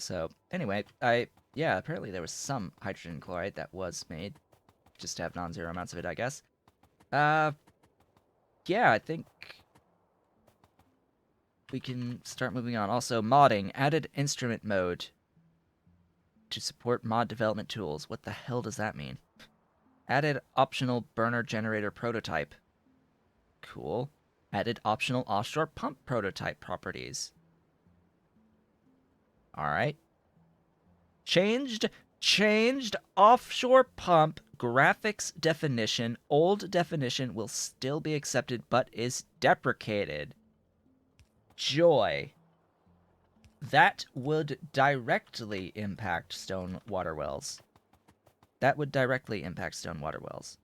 So anyway, yeah, apparently there was some hydrogen chloride that was made, just to have non-zero amounts of it, I guess. Uh, yeah, I think we can start moving on. Also, modding, added instrument mode to support mod development tools. What the hell does that mean? Added optional burner generator prototype. Cool. Added optional offshore pump prototype properties. Alright. Changed offshore pump graphics definition. Old definition will still be accepted but is deprecated. Joy. That would directly impact stone water wells. That would directly impact stone water wells.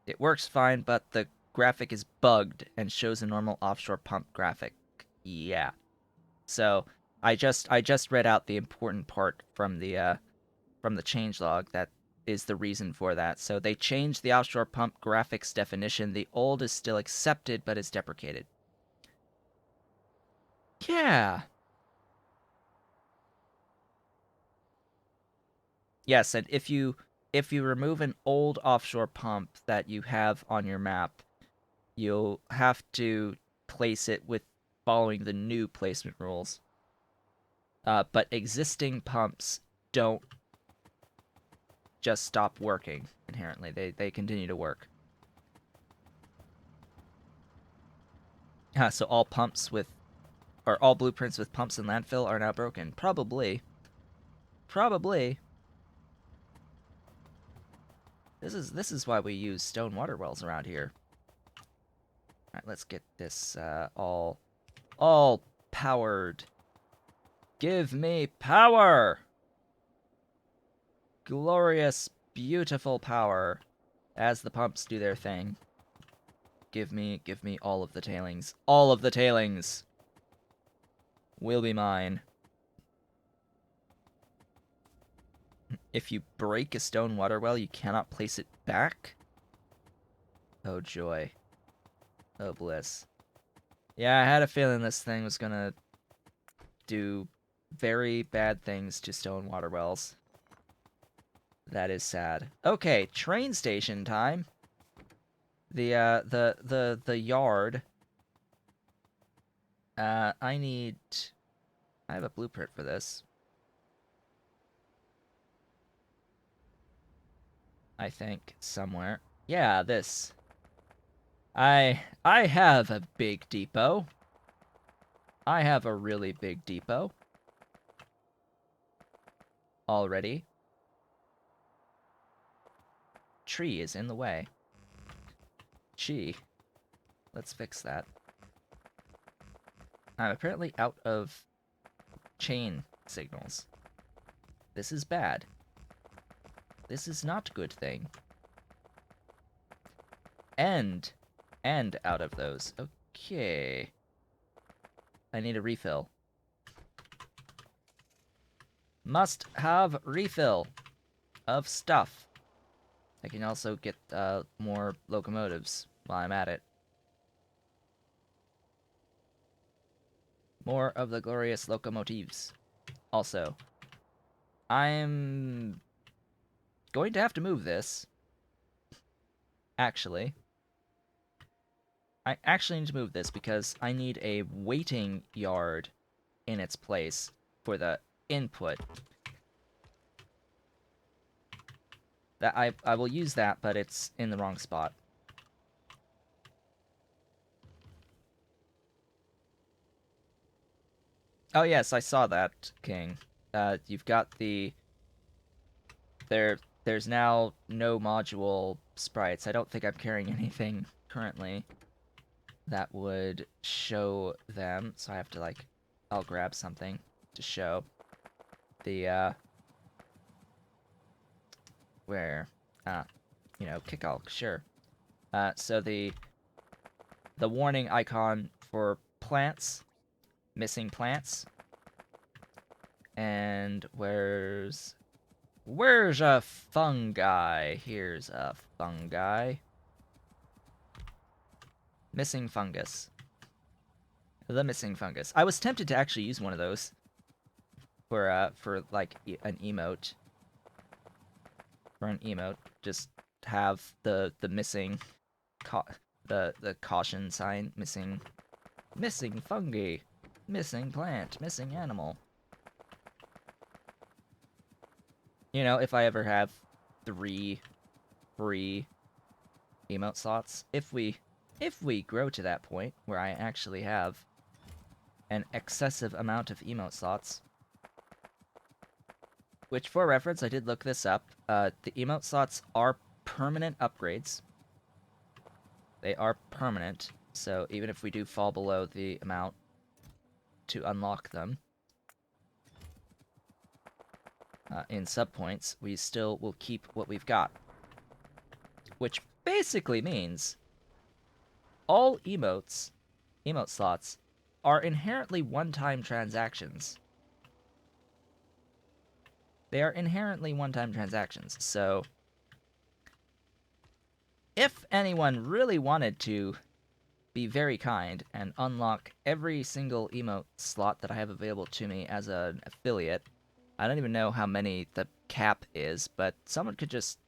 It works fine, but the graphic is bugged and shows a normal offshore pump graphic. Yeah. So I just read out the important part from the changelog that is the reason for that. So they changed the offshore pump graphics definition. The old is still accepted but is deprecated. Yeah. Yes, and if you remove an old offshore pump that you have on your map, you'll have to place it with following the new placement rules. But existing pumps don't just stop working inherently. They continue to work. So all pumps with, or all blueprints with pumps in landfill are now broken. Probably. Probably. This is why we use stone water wells around here. Alright, let's get this all powered. Give me power! Glorious, beautiful power as the pumps do their thing. Give me all of the tailings. All of the tailings will be mine. If you break a stone water well, you cannot place it back? Oh joy. Oh bliss. Yeah, I had a feeling this thing was gonna do very bad things to stone water wells. That is sad. Okay, train station time. The yard. I have a blueprint for this. I think somewhere. Yeah, this. I have a big depot. I have a really big depot. Already. Tree is in the way. Gee. Let's fix that. I'm apparently out of chain signals. This is bad. This is not a good thing. And out of those. Okay. I need a refill. Must have refill of stuff. I can also get more locomotives while I'm at it. More of the glorious locomotives. Also, I'm going to have to move this. Actually. I actually need to move this because I need a waiting yard in its place for the input. That I will use that, but it's in the wrong spot. Oh yes, I saw that, King. You've got the... There's now no module sprites. I don't think I'm carrying anything currently that would show them, so I have to, like... I'll grab something to show. The, where? Kickalk, sure. So the warning icon for plants, missing plants, and where's a fungi? Here's a fungi. Missing fungus. The missing fungus. I was tempted to actually use one of those for like an emote. For an emote, just have the missing, the caution sign, missing fungi, missing plant, missing animal. You know, if I ever have 3 free emote slots, if we grow to that point where I actually have an excessive amount of emote slots, which for reference, I did look this up. The emote slots are permanent upgrades. They are permanent, so even if we do fall below the amount to unlock them in sub points, we still will keep what we've got. Which basically means all emote slots are inherently one-time transactions. They are inherently one-time transactions, so if anyone really wanted to be very kind and unlock every single emote slot that I have available to me as an affiliate, I don't even know how many the cap is, but someone could just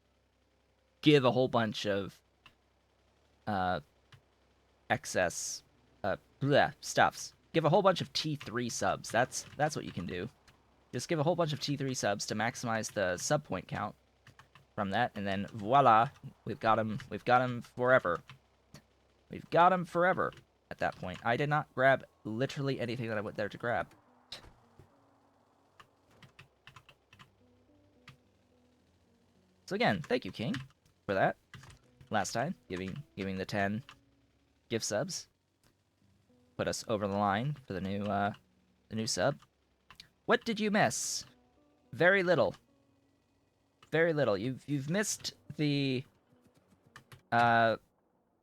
give a whole bunch of excess stuffs. Give a whole bunch of T3 subs. That's what you can do. Just give a whole bunch of T3 subs to maximize the sub point count from that, and then voila, we've got him forever. We've got him forever at that point. I did not grab literally anything that I went there to grab. So again, thank you, King, for that. Last time, giving the 10 gift subs. Put us over the line for the new sub. What did you miss? Very little. Very little. You've missed the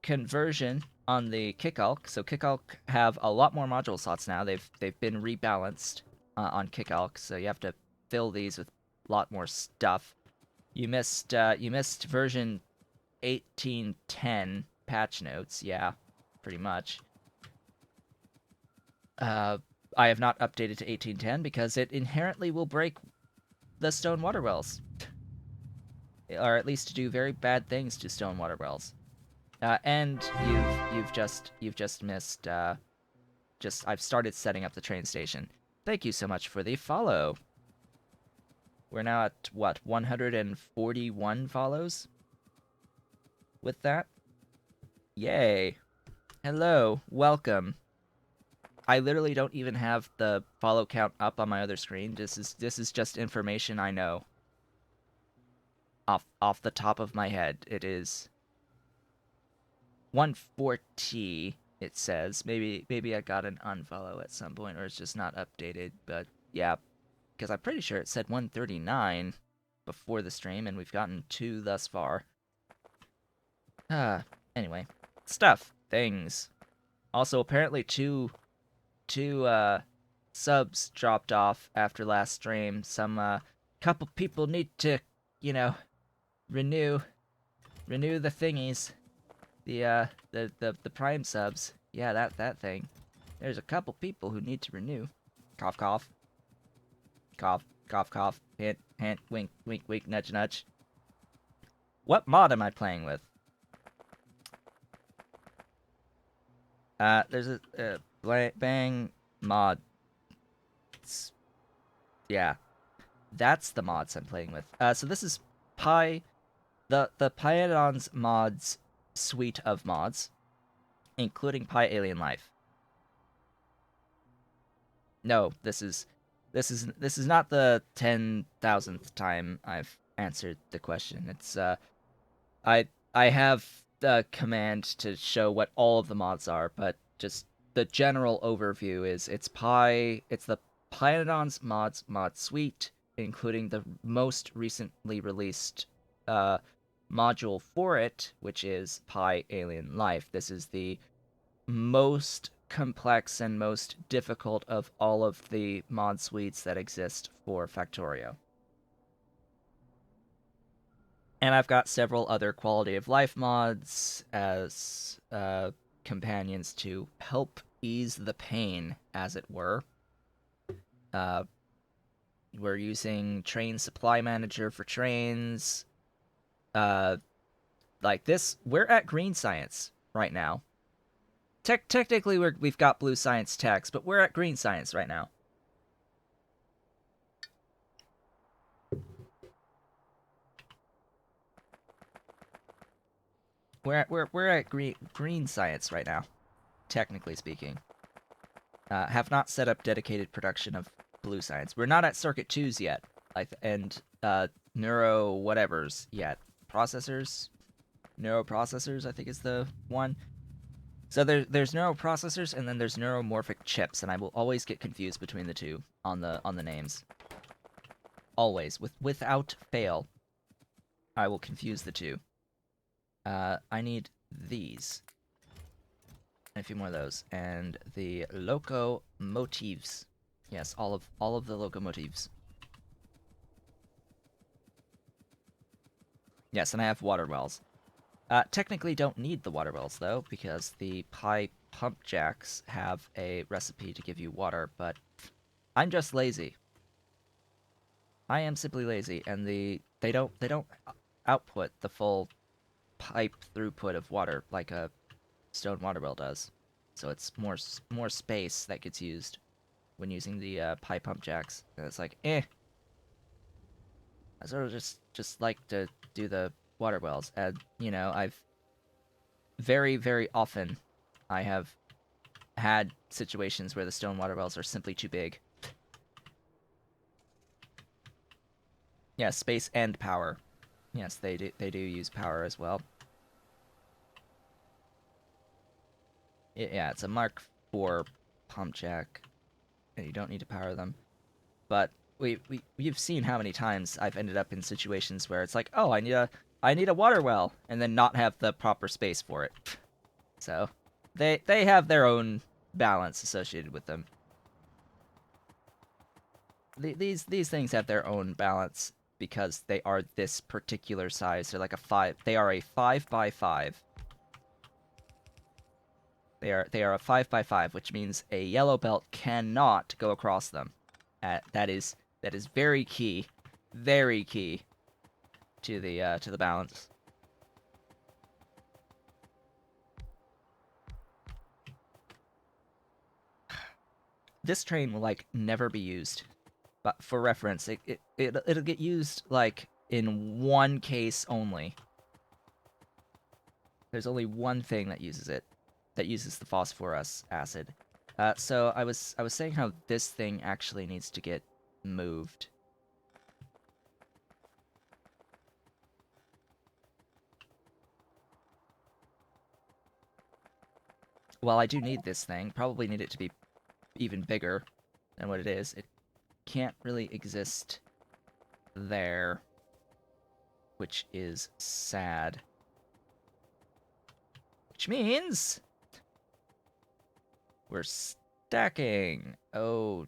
conversion on the Kickalk. So Kickalk have a lot more module slots now. They've been rebalanced on Kickalk, so you have to fill these with a lot more stuff. You missed version 18.10 patch notes. Yeah, pretty much. I have not updated to 18.10 because it inherently will break the stone water wells, or at least do very bad things to stone water wells. And you've just missed. I've started setting up the train station. Thank you so much for the follow. We're now at what, 141 follows? With that, yay! Hello, welcome. I literally don't even have the follow count up on my other screen. This is just information I know. Off the top of my head, it is 140. It says maybe I got an unfollow at some point, or it's just not updated. But yeah, because I'm pretty sure it said 139 before the stream, and we've gotten 2 thus far. Anyway, things. Also, apparently two subs dropped off after last stream. Some couple people need to, you know, renew the thingies. The prime subs. Yeah, that thing. There's a couple people who need to renew. Cough cough. Cough cough cough. Hint hint wink wink wink nudge nudge. What mod am I playing with? There's a bang mod. Yeah, that's the mods I'm playing with. So this is the Pyadon's mods suite of mods, including Pi Alien Life. No, this is not the 10,000th time I've answered the question. It's I have the command to show what all of the mods are, but just the general overview is it's the Pyadon's mods mod suite, including the most recently released module for it, which is Pi Alien Life. This is the most complex and most difficult of all of the mod suites that exist for Factorio. And I've got several other quality of life mods as companions to help ease the pain, as it were. Uh, we're using train supply manager for trains. Like this, we're at green science right now. Technically, we've got blue science text, but we're at green science right now. We're at green science right now, technically speaking. Have not set up dedicated production of blue science. We're not at circuit 2s yet, and neuro whatevers yet. Processors, neuroprocessors, I think is the one. So there's neuroprocessors and then there's neuromorphic chips, and I will always get confused between the two on the names. Always, without fail, I will confuse the two. I need these. And a few more of those. And the locomotives. Yes, all of the locomotives. Yes, and I have water wells. Technically don't need the water wells, though, because the pump jacks have a recipe to give you water, but I'm just lazy. I am simply lazy, and they don't output the full pipe throughput of water like a stone water well does. So it's more space that gets used when using the pipe pump jacks. And it's like, I sort of just like to do the water wells. And, you know, I've very, very often I have had situations where the stone water wells are simply too big. Yeah, space and power. Yes, they do use power as well. Yeah, it's a Mark IV pump jack, and you don't need to power them. But we've seen how many times I've ended up in situations where it's like, oh, I need a water well, and then not have the proper space for it. So they have their own balance associated with them. These things have their own balance because they are this particular size. They're like a 5. They are a 5x5. They are a 5x5, which means a yellow belt cannot go across them. That is very key to the balance. This train will like never be used, but for reference, it'll get used like in one case only. There's only one thing that uses it, that uses the phosphorus acid. So I was saying how this thing actually needs to get moved. Well, I do need this thing. Probably need it to be even bigger than what it is. It can't really exist there, which is sad. Which means we're stacking. Oh,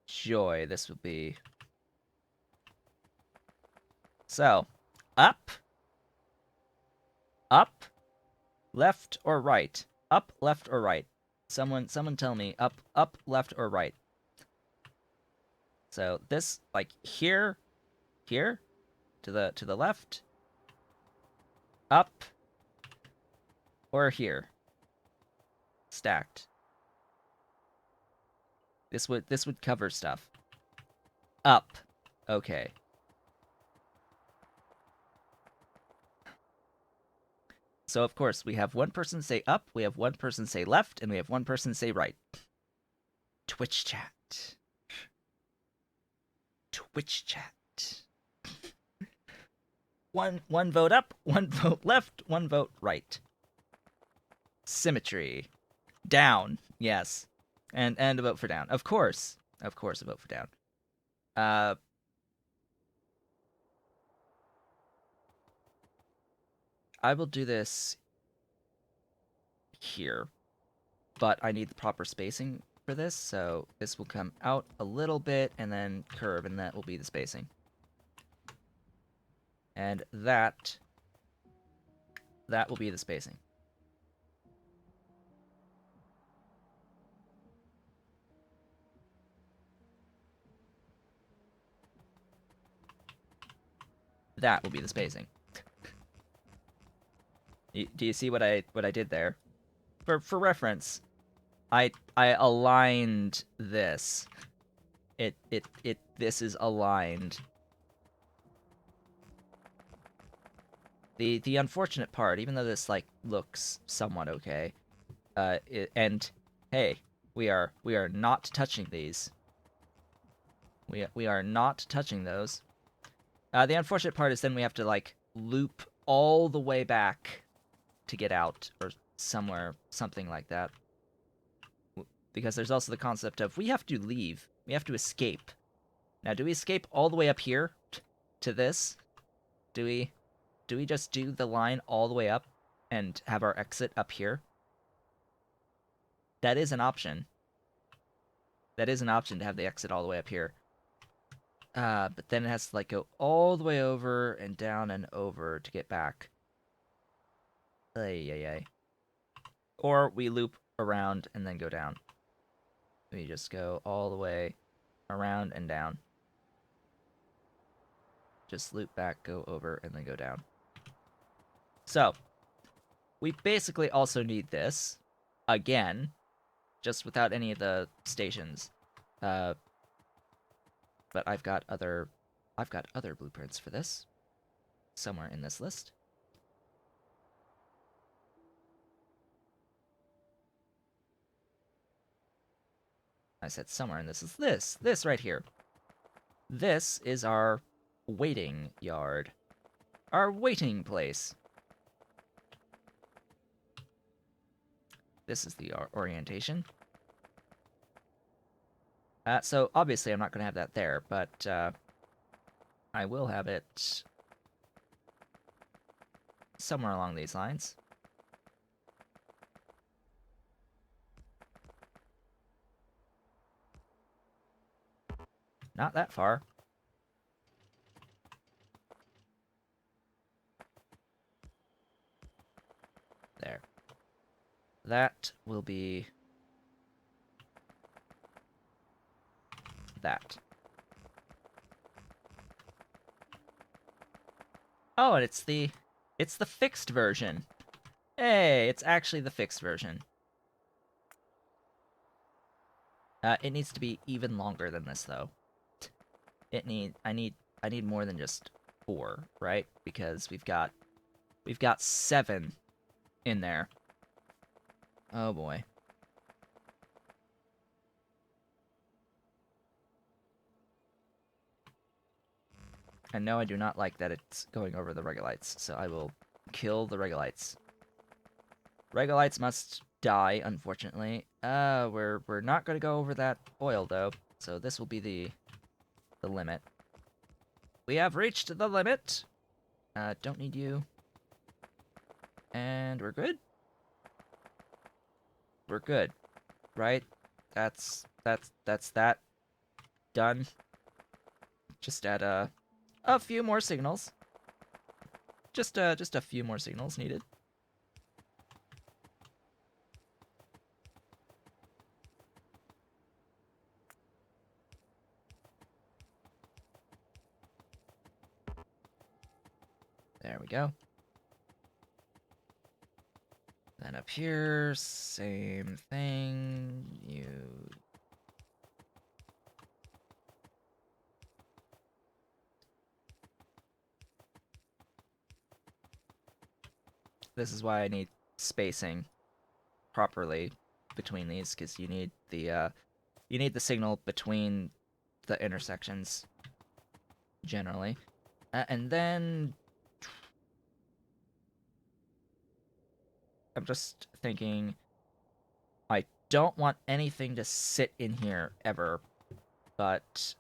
joy, this will be. So, up, left, or right? Up, left, or right? Someone tell me, up, left, or right? So this, like, here, to the left, up, or here, stacked. This would cover stuff. Up, okay. So of course we have one person say up, we have one person say left, and we have one person say right. Twitch chat. Twitch chat. One vote up, one vote left, one vote right. Symmetry. Down, yes. And a vote for down. Of course a vote for down. I will do this here, but I need the proper spacing for this, so this will come out a little bit and then curve, and that will be the spacing. And that will be the spacing. that will be the spacing. Do you see what I did there? For reference, I aligned this. This is aligned. The unfortunate part, even though this like looks somewhat okay, and hey, we are not touching these. We are not touching those. The unfortunate part is then we have to like loop all the way back to get out, or somewhere, something like that. Because there's also the concept of we have to leave. We have to escape. Now, do we escape all the way up here to this? Do we just do the line all the way up and have our exit up here? That is an option. That is an option to have the exit all the way up here. But then it has to like go all the way over and down and over to get back. Ay, ay, ay. Or we loop around and then go down. We just go all the way around and down. Just loop back, go over, and then go down. So, we basically also need this, again, just without any of the stations. But I've got other blueprints for this, somewhere in this list. I said somewhere in this is this right here. This is our waiting yard. Our waiting place. This is the orientation. So obviously I'm not going to have that there, but I will have it somewhere along these lines. Not that far. There. That will be that. Oh, and it's the fixed version. Hey, it's actually the fixed version. It needs to be even longer than this though. I need more than just 4, right? Because we've got 7 in there. Oh boy. And no, I do not like that it's going over the regolites, so I will kill the regolites. Regolites must die, unfortunately. We're not going to go over that oil though, so this will be the limit. We have reached the limit. Don't need you. And we're good. We're good, right? That's that. Done. Just add a few more signals. Just a few more signals needed. There we go. Then up here, same thing. This is why I need spacing properly between these, because you need the signal between the intersections generally. And then I'm just thinking, I don't want anything to sit in here ever, but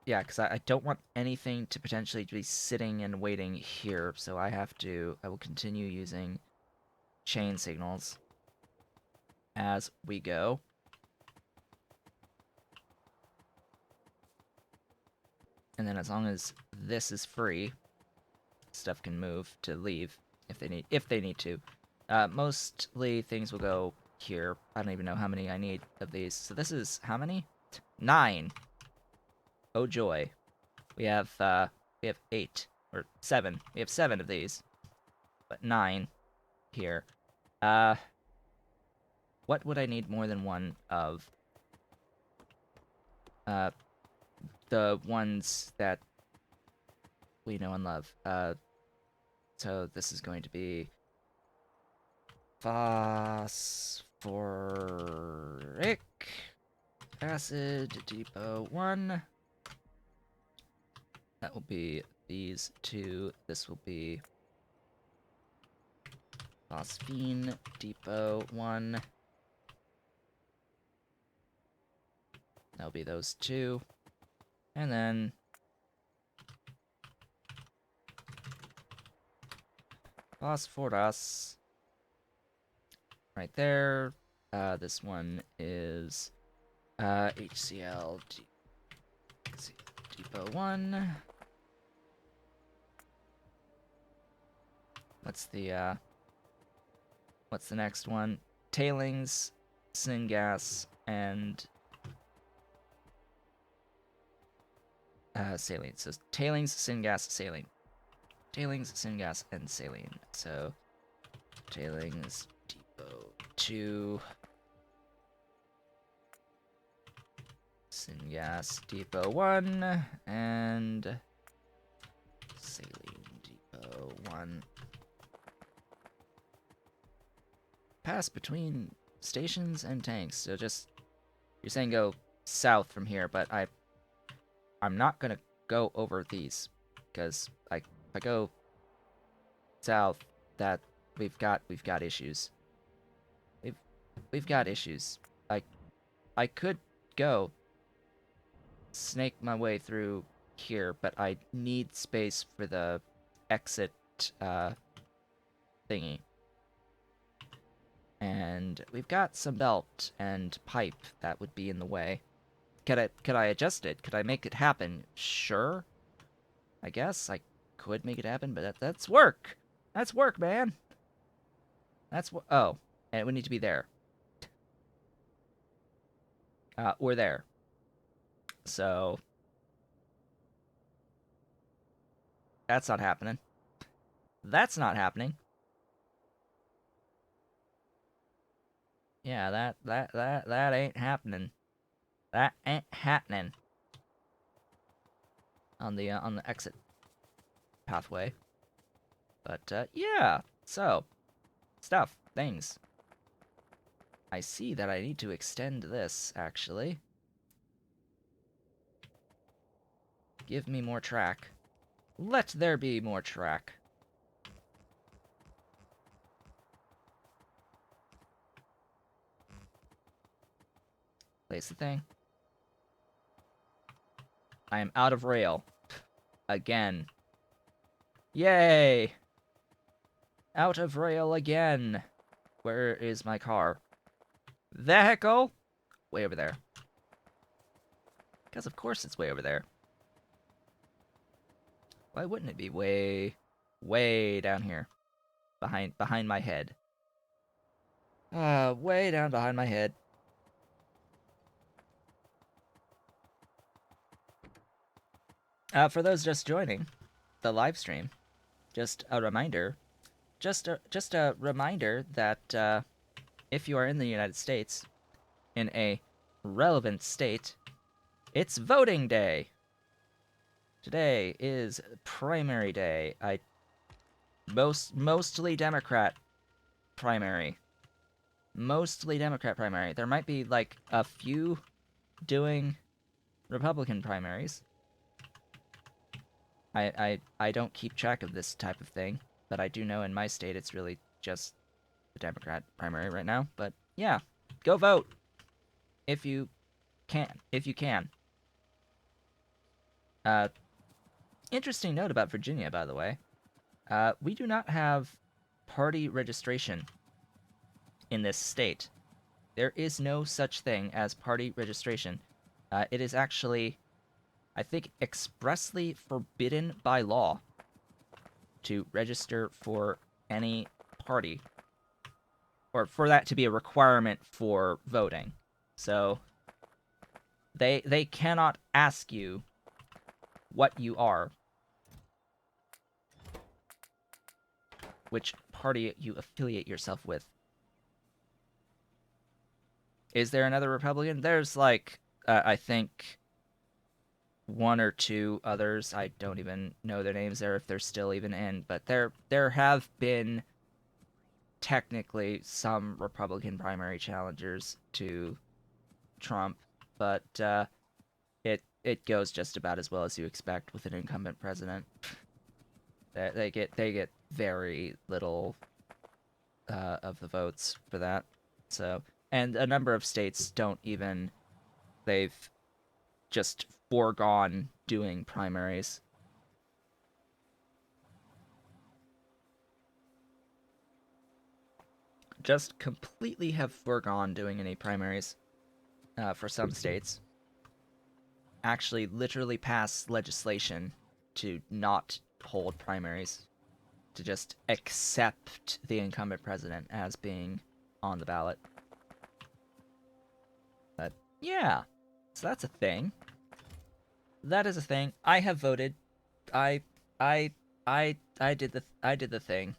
yeah, because I don't want anything to potentially be sitting and waiting here, so I will continue using chain signals as we go. And then as long as this is free, stuff can move to leave if they need to. Mostly things will go here. I don't even know how many I need of these. So this is how many? 9. Oh joy. We have We have 8 or 7. We have 7 of these, but 9 here. What would I need more than one of? The ones that we know and love. So this is going to be phosphoric acid depot 1. That will be these 2. This will be phosphine depot 1. That'll be those 2. And then phosphorus right there. This one is HCl depot 1. What's the next one? Tailings, syngas, and saline. So tailings, syngas, saline. Tailings, syngas, and saline. So tailings depot 2. Syngas depot 1. And saline depot 1. Pass between stations and tanks. So just, you're saying go south from here, but I'm not gonna go over these, because if I go south, that we've got issues. We've got issues. I could go snake my way through here, but I need space for the exit thingy. And we've got some belt and pipe that would be in the way. Could I adjust it? Could I make it happen? Sure. I guess I could make it happen, but that's work. That's work, man. That's what. Oh, and it would need to be there. Or there. So that's not happening. That's not happening. Yeah, that ain't happening. That ain't happening. On the exit pathway. But yeah. So stuff, things. I see that I need to extend this actually. Give me more track. Let there be more track. Place the thing. I am out of rail. Again. Yay! Out of rail again. Where is my car? Vehicle? Way over there. Because of course it's way over there. Why wouldn't it be way down here? Behind my head. Way down behind my head. For those just joining the live stream, just a reminder that if you are in the United States, in a relevant state, it's voting day. Today is primary day. Mostly Democrat primary. Mostly Democrat primary. There might be like a few doing Republican primaries. I don't keep track of this type of thing, but I do know in my state it's really just the Democrat primary right now. But yeah, go vote if you can. Interesting note about Virginia, by the way. We do not have party registration in this state. There is no such thing as party registration. It is actually, I think, expressly forbidden by law to register for any party, or for that to be a requirement for voting. So they cannot ask you what you are. which party you affiliate yourself with. Is there another Republican? There's like, I think, one or two others. I don't even know their names there if they're still even in, but there have been technically some Republican primary challengers to Trump, but it goes just about as well as you expect with an incumbent president. They get very little of the votes for that. So, and a number of states don't even, they've just foregone doing primaries. Just completely have foregone doing any primaries for some states. Actually, literally pass legislation to not hold primaries, to just accept the incumbent president as being on the ballot. But yeah, so that's a thing. That is a thing. I have voted. I I I did the thing.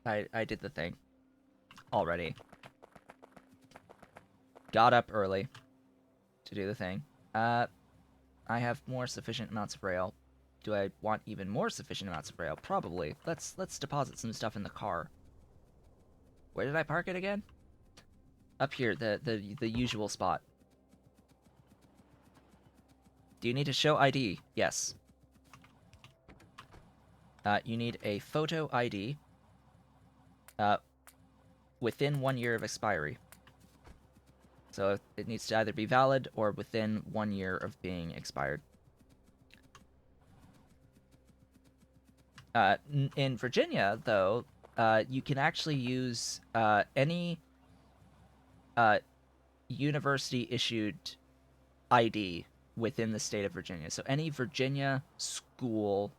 I did the thing already. Got up early to do the thing. I have more sufficient amounts of rail. Do I want even more sufficient amounts of rail? Probably. Let's deposit some stuff in the car. Where did I park it again? Up here, the usual spot. Do you need to show ID? Yes. You need a photo ID within 1 year of expiry. So it needs to either be valid or within 1 year of being expired. In Virginia, though, you can actually use any university-issued ID within the state of Virginia. So any Virginia school-issued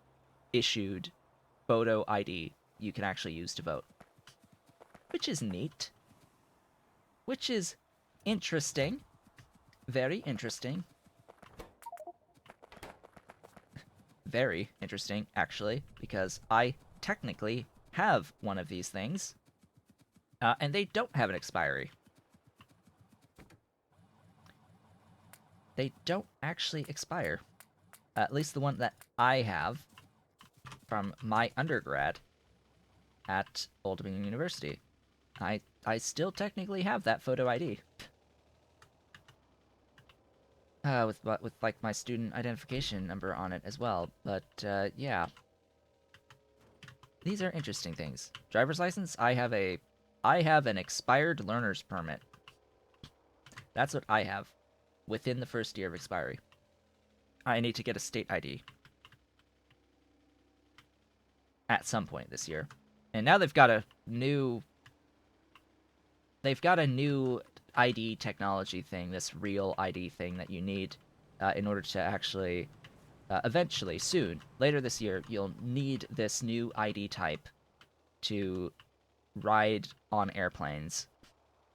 photo ID you can actually use to vote. Which is neat. Which is interesting. Very interesting. Very interesting, actually, because I technically have one of these things, and they don't have an expiry. They don't actually expire. At least the one that I have from my undergrad at Old Dominion University. I still technically have that photo ID. With like my student identification number on it as well. But yeah, these are interesting things. Driver's license. I have an expired learner's permit. That's what I have, within the first year of expiry. I need to get a state ID at some point this year, and now they've got a new ID technology thing, this real ID thing that you need in order to actually, eventually, soon, later this year, you'll need this new ID type to ride on airplanes.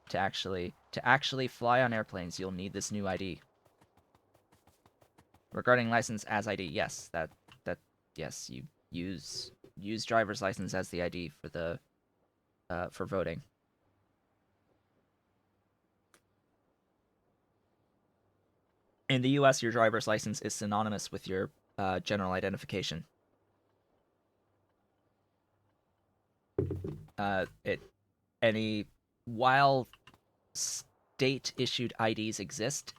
To actually fly on airplanes, you'll need this new ID. Regarding license as ID, yes, yes, you use driver's license as the ID for the for voting. In the U.S., your driver's license is synonymous with your general identification. While state-issued IDs exist,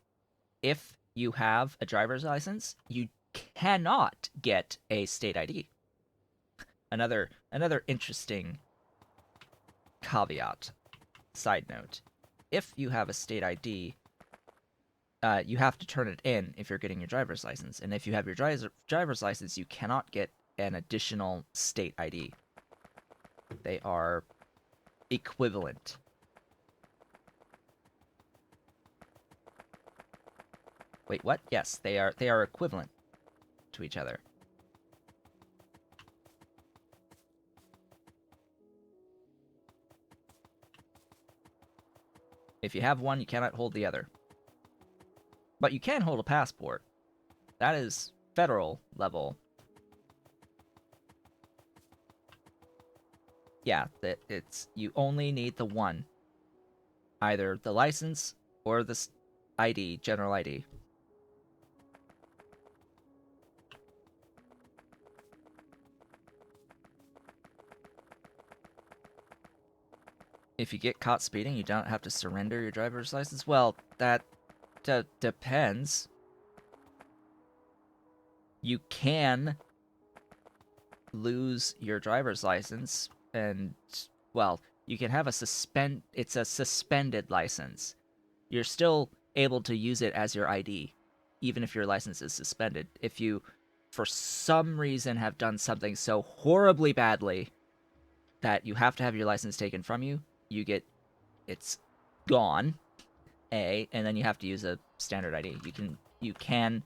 if you have a driver's license, you cannot get a state ID. Another interesting caveat. Side note: if you have a state ID, you have to turn it in if you're getting your driver's license. And if you have your driver's license, you cannot get an additional state ID. They are equivalent. Wait, what? Yes, they are equivalent to each other. If you have one, you cannot hold the other. But you can hold a passport. That is federal level. Yeah, that you only need the one, either the license or the ID, general ID. If you get caught speeding, you don't have to surrender your driver's license. Well, that depends. You can lose your driver's license, and well, you can have it's a suspended license. You're still able to use it as your ID, even if your license is suspended. If you, for some reason, have done something so horribly badly that you have to have your license taken from you, it's gone, and then you have to use a standard ID. You can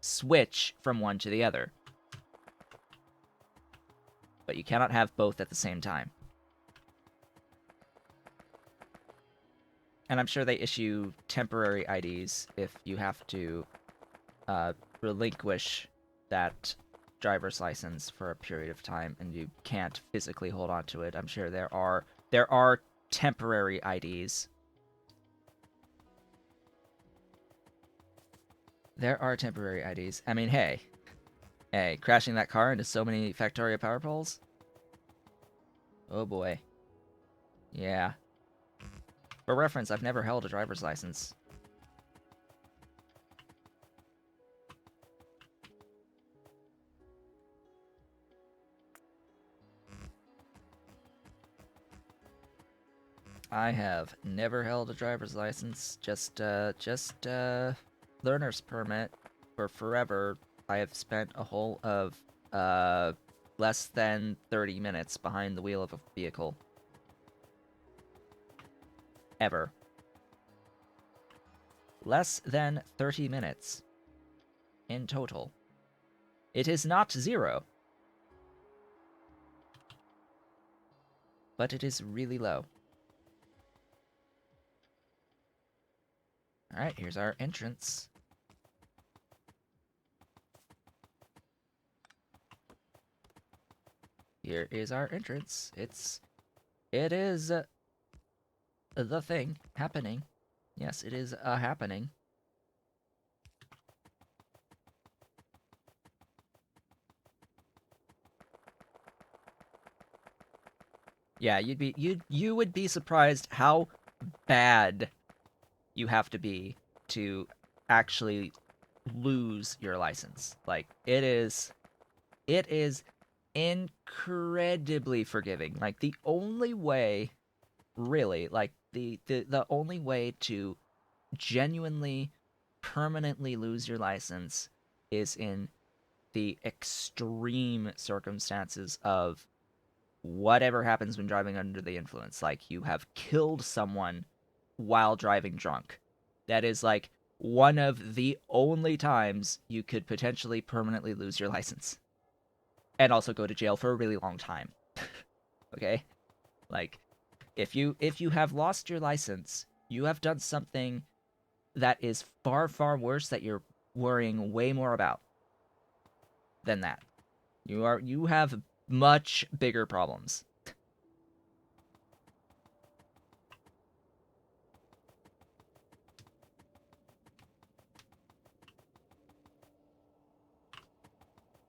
switch from one to the other, but you cannot have both at the same time. And I'm sure they issue temporary IDs if you have to relinquish that driver's license for a period of time and you can't physically hold on to it. I'm sure there are temporary IDs. There are temporary IDs. I mean, hey, crashing that car into so many Factorio power poles? Oh boy. Yeah. For reference, I've never held a driver's license. I have never held a driver's license, just learner's permit for forever. I have spent a whole of less than 30 minutes behind the wheel of a vehicle. Ever. Less than 30 minutes in total. It is not 0, but it is really low. Alright, here's our entrance. Here is our entrance. It is the thing happening. Yes, it is happening. Yeah, you would be surprised how bad you have to be to actually lose your license. Like it is incredibly forgiving. Like the only way really, like the only way to genuinely permanently lose your license is in the extreme circumstances of whatever happens when driving under the influence. Like you have killed someone while driving drunk. That is like one of the only times you could potentially permanently lose your license and also go to jail for a really long time. Okay? Like if you have lost your license, you have done something that is far far worse that you're worrying way more about than that. You have much bigger problems.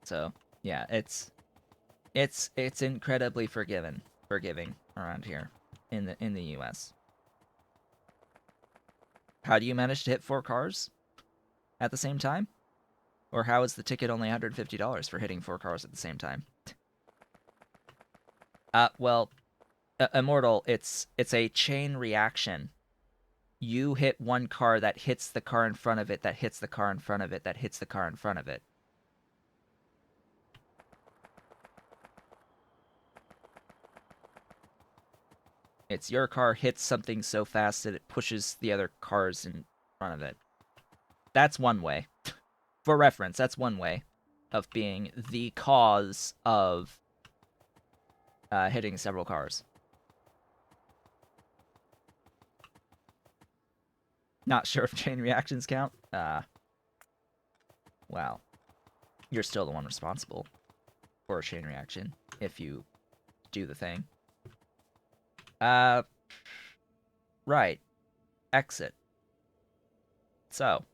So, yeah, it's incredibly forgiving around here in the US. How do you manage to hit 4 cars at the same time? Or how is the ticket only $150 for hitting 4 cars at the same time? Well, Immortal, it's a chain reaction. You hit one car that hits the car in front of it, that hits the car in front of it, that hits the car in front of it. It's your car hits something so fast that it pushes the other cars in front of it. That's one way. For reference, that's one way of being the cause of hitting several cars. Not sure if chain reactions count. Well, you're still the one responsible for a chain reaction if you do the thing. Uh, right. Exit. So,